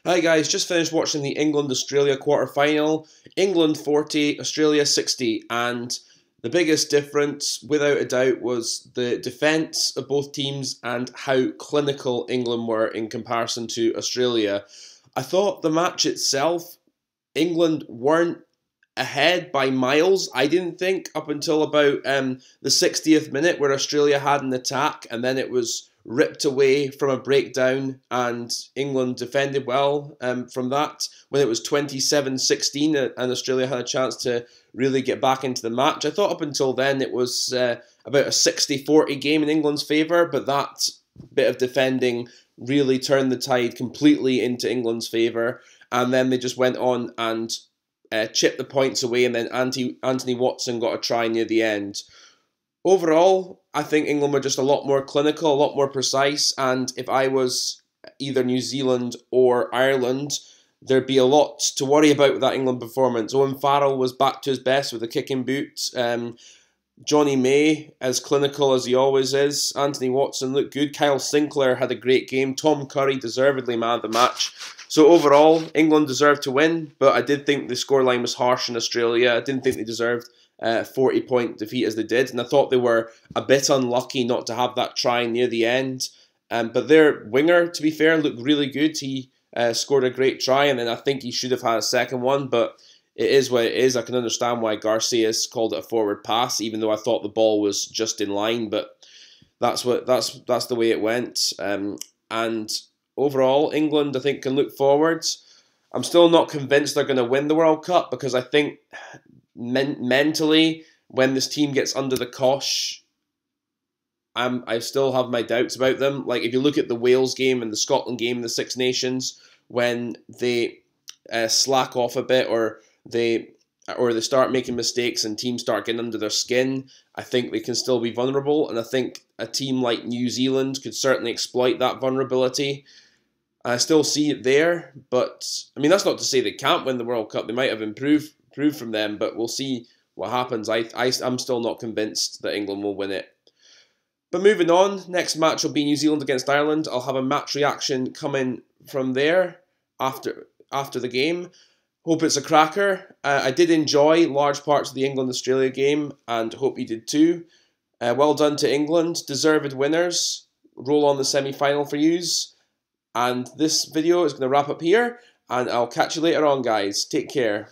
Hi guys, just finished watching the England-Australia quarter-final. England 40, Australia 60, and the biggest difference, without a doubt, was the defence of both teams and how clinical England were in comparison to Australia. I thought the match itself, England weren't ahead by miles, I didn't think, up until about the 60th minute where Australia had an attack and then it was ripped away from a breakdown and England defended well from that when it was 27-16 and Australia had a chance to really get back into the match. I thought up until then it was about a 60-40 game in England's favour, but that bit of defending really turned the tide completely into England's favour, and then they just went on and chipped the points away, and then Anthony Watson got a try near the end. Overall, I think England were just a lot more clinical, a lot more precise, and if I was either New Zealand or Ireland, there'd be a lot to worry about with that England performance. Owen Farrell was back to his best with a kicking boot. Johnny May, as clinical as he always is. Anthony Watson looked good. Kyle Sinclair had a great game. Tom Curry deservedly man of the match. So overall, England deserved to win, but I did think the scoreline was harsh in Australia. I didn't think they deserved a 40-point defeat as they did, and I thought they were a bit unlucky not to have that try near the end. But their winger, to be fair, looked really good. He scored a great try, and then I think he should have had a second one, but it is what it is. I can understand why Garcia's called it a forward pass, even though I thought the ball was just in line, but that's the way it went. And overall, England, I think, can look forwards. I'm still not convinced they're going to win the World Cup because I think mentally, when this team gets under the cosh, I still have my doubts about them. Like, if you look at the Wales game and the Scotland game in the Six Nations, when they slack off a bit or they start making mistakes and teams start getting under their skin, I think they can still be vulnerable. And I think a team like New Zealand could certainly exploit that vulnerability. I still see it there, but I mean, that's not to say they can't win the World Cup. They might have improved from them, but we'll see what happens. I'm still not convinced that England will win it. But moving on, next match will be New Zealand against Ireland. I'll have a match reaction coming from there after the game. Hope it's a cracker. I did enjoy large parts of the England-Australia game and hope you did too. Well done to England. Deserved winners. Roll on the semi-final for yous. And this video is going to wrap up here, and I'll catch you later on, guys. Take care.